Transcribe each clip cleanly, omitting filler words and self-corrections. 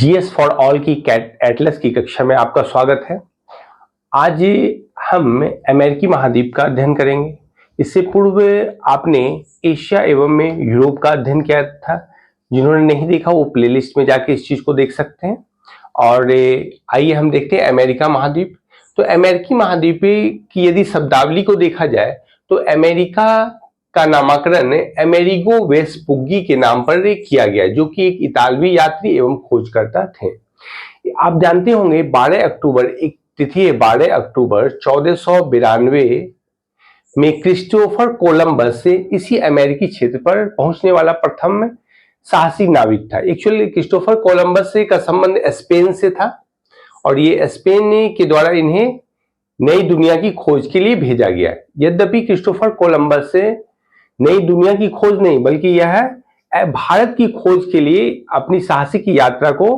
GS for all की cat Atlas की कक्षा में आपका स्वागत है। आज हम अमेरिकी महाद्वीप का अध्ययन करेंगे। इससे पूर्व आपने एशिया एवं में यूरोप का अध्ययन किया था। जिन्होंने नहीं देखा वो प्लेलिस्ट में जाके इस चीज को देख सकते हैं। और आइए हम देखते हैं अमेरिका महाद्वीप। तो अमेरिकी महाद्वीप की यदि शब्दावली को देखा जाए तो अमेरिका का नामकरण अमेरिगो वेस्पुग्गी के नाम पर किया गया, जो कि एक इतालवी यात्री एवं खोजकर्ता थे। आप जानते होंगे 12 अक्टूबर, एक तिथि है 12 अक्टूबर 1492 में क्रिस्टोफर कोलंबस से इसी अमेरिकी क्षेत्र पर पहुंचने वाला प्रथम साहसी नाविक था। एक्चुअली क्रिस्टोफर कोलंबस से का संबंध स्पेन से था और ये स्पेन के द्वारा इन्हें नई दुनिया की खोज के लिए भेजा गया। यद्यपि क्रिस्टोफर कोलंबस से नई दुनिया की खोज नहीं बल्कि यह भारत की खोज के लिए अपनी साहसिक यात्रा को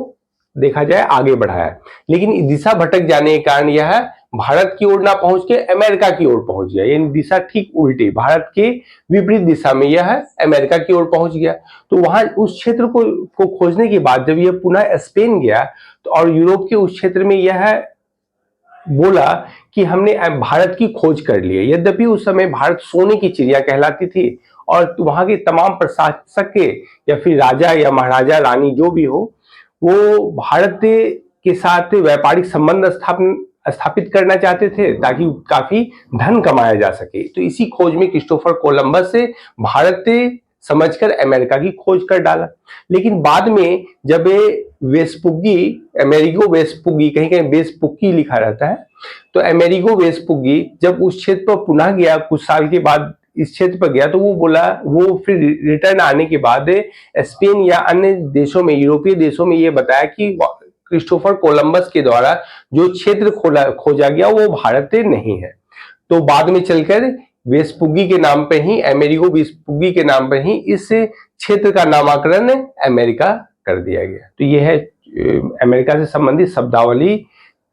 देखा जाए आगे बढ़ाया, लेकिन दिशा भटक जाने के कारण यह भारत की ओर ना पहुंच के अमेरिका की ओर पहुंच गया। यानी दिशा ठीक उल्टी, भारत के विपरीत दिशा में यह अमेरिका की ओर पहुंच गया। तो वहां उस क्षेत्र को खोजने के बाद जब यह पुनः स्पेन गया तो और यूरोप के उस क्षेत्र में यह बोला कि हमने भारत की खोज कर ली है। यद्यपि उस समय भारत सोने की चिड़िया कहलाती थी और वहां के तमाम प्रशासक या फिर राजा या महाराजा रानी जो भी हो, वो भारत के साथ व्यापारिक संबंध स्थापित करना चाहते थे ताकि काफी धन कमाया जा सके। तो इसी खोज में क्रिस्टोफर कोलंबस से भारत समझकर अमेरिका की खोज कर डाला। लेकिन बाद में जब वेस्पुग्गी, अमेरिगो वेस्पुग्गी, कहीं कहीं वेस्पुग्गी लिखा रहता है, तो अमेरिगो वेस्पुग्गी जब उस क्षेत्र पर पुनः गया, कुछ साल के बाद इस क्षेत्र पर गया, तो वो बोला, वो फिर रिटर्न आने के बाद स्पेन या अन्य देशों में, यूरोपीय देशों में ये बताया कि क्रिस्टोफर कोलंबस के द्वारा जो क्षेत्र खोजा गया वो भारत नहीं है। तो बाद में चलकर वेस्पुग्गी के नाम पे ही, अमेरिगो वेस्पुग्गी के नाम पर ही इस क्षेत्र का नामकरण अमेरिका कर दिया गया। तो यह है अमेरिका से संबंधित शब्दावली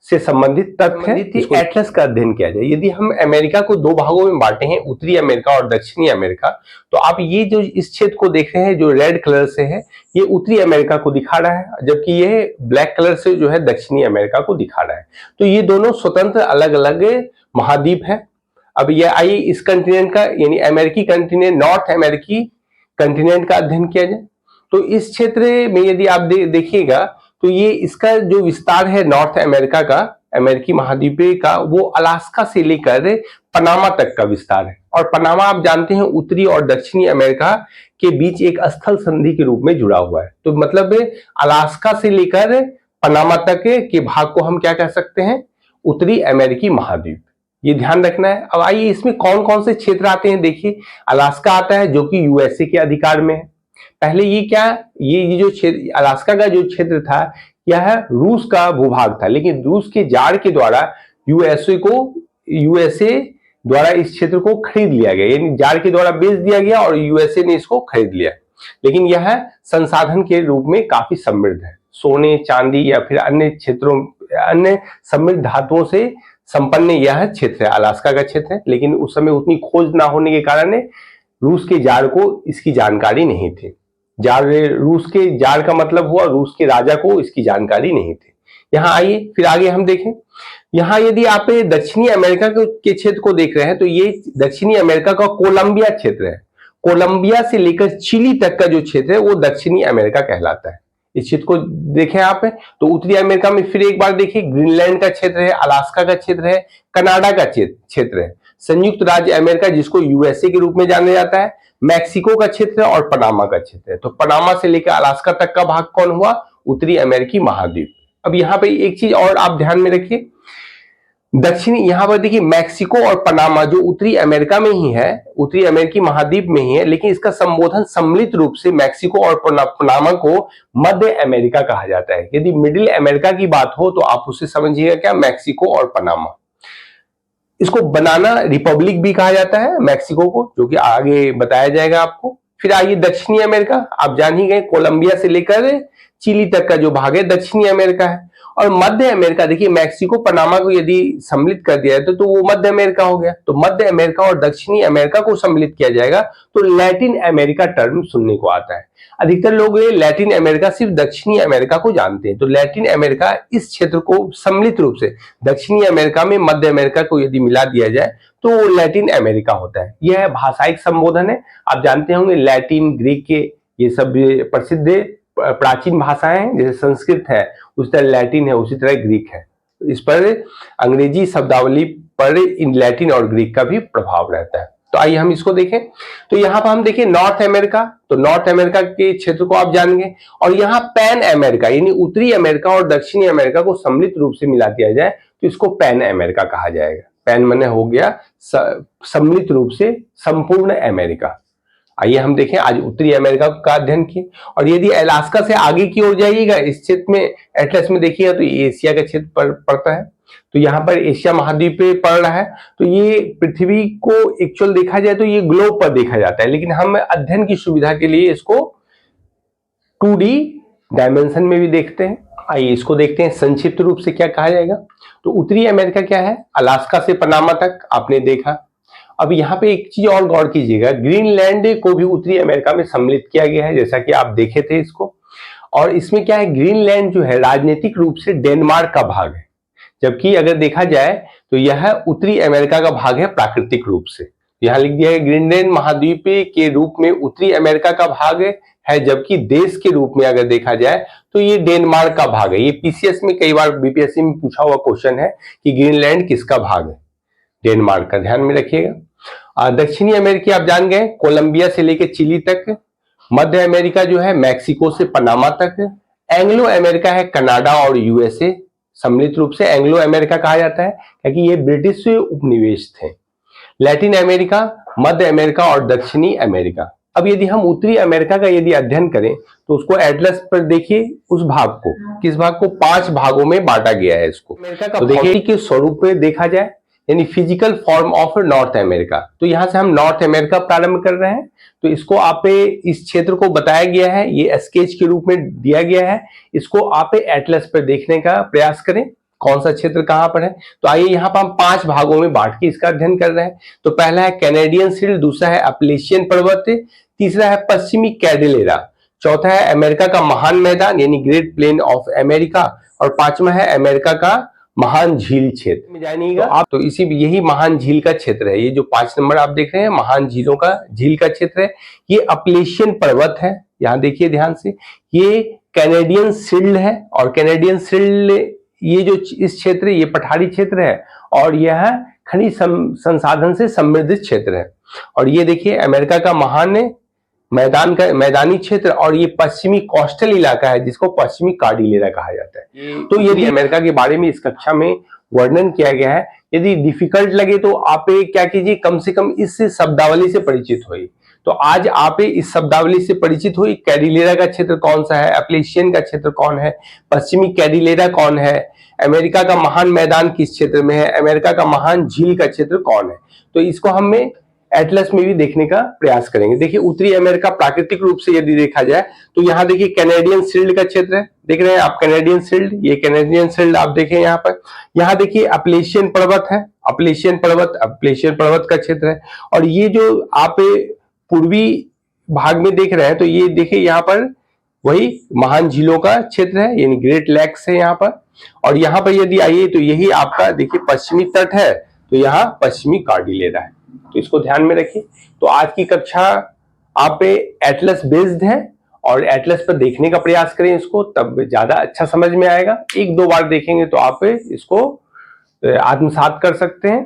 से संबंधित तथ्य। एटलस का अध्ययन किया जाए। यदि हम अमेरिका को दो भागों में बांटे हैं, उत्तरी अमेरिका और दक्षिणी अमेरिका, तो आप ये जो इस क्षेत्र को देख रहे हैं जो रेड कलर से है, ये उत्तरी अमेरिका को दिखा रहा है, जबकि ये ब्लैक कलर से जो है दक्षिणी अमेरिका को दिखा रहा है। तो ये दोनों स्वतंत्र अलग अलग महाद्वीप है। अब ये आइए इस कंटिनेंट का, यानी अमेरिकी कंटिनेंट, नॉर्थ अमेरिकी कंटिनेंट का अध्ययन किया जाए। तो इस क्षेत्र में यदि आप देखिएगा तो ये इसका जो विस्तार है नॉर्थ अमेरिका का, अमेरिकी महाद्वीप का, वो अलास्का से लेकर पनामा तक का विस्तार है। और पनामा आप जानते हैं उत्तरी और दक्षिणी अमेरिका के बीच एक स्थल संधि के रूप में जुड़ा हुआ है। तो मतलब अलास्का से लेकर पनामा तक के भाग को हम क्या कह सकते हैं, उत्तरी अमेरिकी महाद्वीप। ये ध्यान रखना है। अब आइए इसमें कौन कौन से क्षेत्र आते हैं। देखिए, अलास्का आता है जो कि यूएसए के अधिकार में है। पहले ये क्या, ये जो क्षेत्र, अलास्का का जो क्षेत्र था, यह रूस का भूभाग था, लेकिन रूस के जार के द्वारा यूएसए द्वारा इस क्षेत्र को खरीद लिया गया, यानी जार के द्वारा बेच दिया गया और यूएसए ने इसको खरीद लिया। लेकिन यह संसाधन के रूप में काफी समृद्ध है, सोने चांदी या फिर अन्य क्षेत्रों, अन्य समृद्ध धातुओं से संपन्न यह क्षेत्र है, अलास्का का क्षेत्र है। लेकिन उस समय उतनी खोज ना होने के कारण रूस के जार को इसकी जानकारी नहीं थी। रूस के जार का मतलब हुआ रूस के राजा को इसकी जानकारी नहीं थी। यहाँ आइए फिर आगे हम देखें। यहाँ यदि आप दक्षिणी अमेरिका के क्षेत्र को देख रहे हैं तो ये दक्षिणी अमेरिका का कोलंबिया क्षेत्र है। कोलंबिया से लेकर चिली तक का जो क्षेत्र है वो दक्षिणी अमेरिका कहलाता है। इस क्षेत्र को देखें आप, तो उत्तरी अमेरिका में फिर एक बार देखिए, ग्रीनलैंड का क्षेत्र है, अलास्का का क्षेत्र है, कनाडा का क्षेत्र है, संयुक्त राज्य अमेरिका जिसको यूएसए के रूप में जाना जाता है, मैक्सिको का क्षेत्र है और पनामा का क्षेत्र है। तो पनामा से लेकर अलास्का तक का भाग कौन हुआ, उत्तरी अमेरिकी महाद्वीप। अब यहाँ पे एक चीज और आप ध्यान में रखिए, दक्षिणी, यहाँ पर देखिए मैक्सिको और पनामा जो उत्तरी अमेरिका में ही है, उत्तरी अमेरिकी महाद्वीप में ही है, लेकिन इसका संबोधन सम्मिलित रूप से मैक्सिको और पनामा को मध्य अमेरिका कहा जाता है। यदि मिडिल अमेरिका की बात हो तो आप उसे समझिएगा क्या, मैक्सिको और पनामा। इसको बनाना रिपब्लिक भी कहा जाता है मैक्सिको को, जो कि आगे बताया जाएगा आपको। फिर आइए दक्षिणी अमेरिका, आप जान ही गए कोलंबिया से लेकर चिली तक का जो भाग है दक्षिणी अमेरिका है। और मध्य अमेरिका, देखिए मैक्सिको पनामा को यदि सम्मिलित कर दिया है तो वो मध्य अमेरिका हो गया। तो मध्य अमेरिका और दक्षिणी अमेरिका को सम्मिलित किया जाएगा तो लैटिन अमेरिका टर्म सुनने को आता है। अधिकतर लोग ये लैटिन अमेरिका सिर्फ दक्षिणी अमेरिका को जानते हैं। तो लैटिन अमेरिका इस क्षेत्र को सम्मिलित रूप से दक्षिणी अमेरिका में मध्य अमेरिका को यदि मिला दिया जाए तो वो लैटिन अमेरिका होता है। यह भाषाई संबोधन है। आप जानते होंगे लैटिन, ग्रीक के ये सब प्रसिद्ध प्राचीन भाषाएं हैं। जैसे संस्कृत है उसी तरह लैटिन है, उसी तरह ग्रीक है। इस पर अंग्रेजी शब्दावली पर इन लैटिन और ग्रीक का भी प्रभाव रहता है। तो आइए हम इसको देखें। तो यहाँ पर हम देखें नॉर्थ अमेरिका, तो नॉर्थ अमेरिका के क्षेत्र को आप जानेंगे। और यहाँ पैन अमेरिका यानी उत्तरी अमेरिका और दक्षिणी अमेरिका को सम्मिलित रूप से मिला दिया जाए तो इसको पैन अमेरिका कहा जाएगा। पैन माने हो गया सम्मिलित रूप से संपूर्ण अमेरिका। आइए हम देखें, आज उत्तरी अमेरिका का अध्ययन किए। और यदि अलास्का से आगे की ओर जाइएगा इस क्षेत्र में एटलस में देखिएगा तो ये एशिया का क्षेत्र पड़ता है। तो यहाँ पर एशिया महाद्वीप पे पड़ रहा है। तो ये पृथ्वी को एक्चुअल देखा जाए तो ये ग्लोब पर देखा जाता है, लेकिन हम अध्ययन की सुविधा के लिए इसको 2D डायमेंशन में भी देखते हैं। आइए इसको देखते हैं संक्षिप्त रूप से क्या कहा जाएगा। तो उत्तरी अमेरिका क्या है, अलास्का से पनामा तक आपने देखा। अब यहाँ पे एक चीज और गौर कीजिएगा, ग्रीनलैंड को भी उत्तरी अमेरिका में सम्मिलित किया गया है, जैसा कि आप देखे थे इसको। और इसमें क्या है, ग्रीनलैंड जो है राजनीतिक रूप से डेनमार्क का भाग है, जबकि अगर देखा जाए तो यह उत्तरी अमेरिका का भाग है प्राकृतिक रूप से। यहाँ लिख दिया है ग्रीनलैंड महाद्वीप के रूप में उत्तरी अमेरिका का भाग है, जबकि देश के रूप में अगर देखा जाए तो ये डेनमार्क का भाग है। ये पीसीएस में कई बार बीपीएससी में पूछा हुआ क्वेश्चन है कि ग्रीनलैंड किसका भाग है, डेनमार्क का, ध्यान में रखिएगा। दक्षिणी अमेरिका आप जान गए, कोलंबिया से लेकर चिली तक। मध्य अमेरिका जो है मैक्सिको से पनामा तक। एंग्लो अमेरिका है कनाडा और यूएसए, सम्मिलित रूप से एंग्लो अमेरिका कहा जाता है क्योंकि ये ब्रिटिश उपनिवेश थे। लैटिन अमेरिका, मध्य अमेरिका और दक्षिणी अमेरिका। अब यदि हम उत्तरी अमेरिका का यदि अध्ययन करें तो उसको एटलस पर देखिए, उस भाग को, किस भाग को, 5 भागों में बांटा गया है इसको। अमेरिका का तो देखिए के स्वरूप में देखा जाए यानी physical form of north America. तो यहां से हम नॉर्थ अमेरिका प्रारंभ कर रहे हैं। तो इसको आप इस क्षेत्र को बताया गया है, ये स्केच के रूप में दिया गया है। इसको आप एटलस पर देखने का प्रयास करें कौन सा क्षेत्र कहां पर है। तो आइए यहाँ पर हम 5 भागों में बांट के इसका अध्ययन कर रहे हैं। तो पहला है कैनेडियन शील्ड, दूसरा है अपलेशियन पर्वत, तीसरा है पश्चिमी कैडिलेरा, चौथा है अमेरिका का महान मैदान यानी ग्रेट प्लेन ऑफ अमेरिका, और 5वां है अमेरिका का महान झील क्षेत्र में जानिएगा आप। तो इसी यही महान झील का क्षेत्र है, ये जो 5 नंबर आप देख रहे हैं महान झीलों का झील का क्षेत्र है। ये अपलेशियन पर्वत है, यहाँ देखिए ध्यान से। ये कैनेडियन शील्ड है, और कैनेडियन शील्ड ये जो इस क्षेत्र ये पठारी क्षेत्र है और यह खनिज संसाधन से समृद्ध क्षेत्र है। और ये देखिए अमेरिका का महान मैदान का मैदानी क्षेत्र, और ये पश्चिमी कोस्टल इलाका है जिसको पश्चिमी कार्डिलेरा कहा जाता है। तो यदि अमेरिका के बारे में इस कक्षा में वर्णन किया गया है, यदि डिफिकल्ट लगे तो आप क्या कीजिए, कम से कम इस शब्दावली से परिचित होइए। तो आज आप इस शब्दावली से परिचित हुई, कैडिलेरा का क्षेत्र कौन सा है, अपलेशियन का क्षेत्र कौन है, पश्चिमी कैडिलेरा कौन है, अमेरिका का महान मैदान किस क्षेत्र में है, अमेरिका का महान झील का क्षेत्र कौन है। तो इसको हमें एटलस में भी देखने का प्रयास करेंगे। देखिए उत्तरी अमेरिका प्राकृतिक रूप से यदि देखा जाए तो यहाँ देखिए कैनेडियन शील्ड का क्षेत्र है, देख रहे हैं आप कैनेडियन शील्ड, ये कैनेडियन शील्ड आप देखें यहाँ पर। यहाँ देखिए अपलेशियन पर्वत है, अपलेशियन पर्वत का क्षेत्र है। और ये जो आप पूर्वी भाग में देख रहे हैं तो ये देखिए यहाँ पर वही महान झीलों का क्षेत्र है यानी ग्रेट लेक्स है यहाँ पर। और यहाँ पर यदि आइए तो यही आपका देखिए पश्चिमी तट है, तो यहाँ पश्चिमी कार्डिलेरा है। तो इसको ध्यान में रखिए। तो आज की कक्षा आप एटलस बेस्ड है और एटलस पर देखने का प्रयास करें इसको, तब ज्यादा अच्छा समझ में आएगा। 1-2 बार देखेंगे तो आप इसको आत्मसात कर सकते हैं।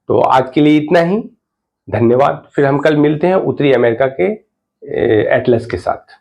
तो आज के लिए इतना ही, धन्यवाद। फिर हम कल मिलते हैं उत्तरी अमेरिका के एटलस के साथ।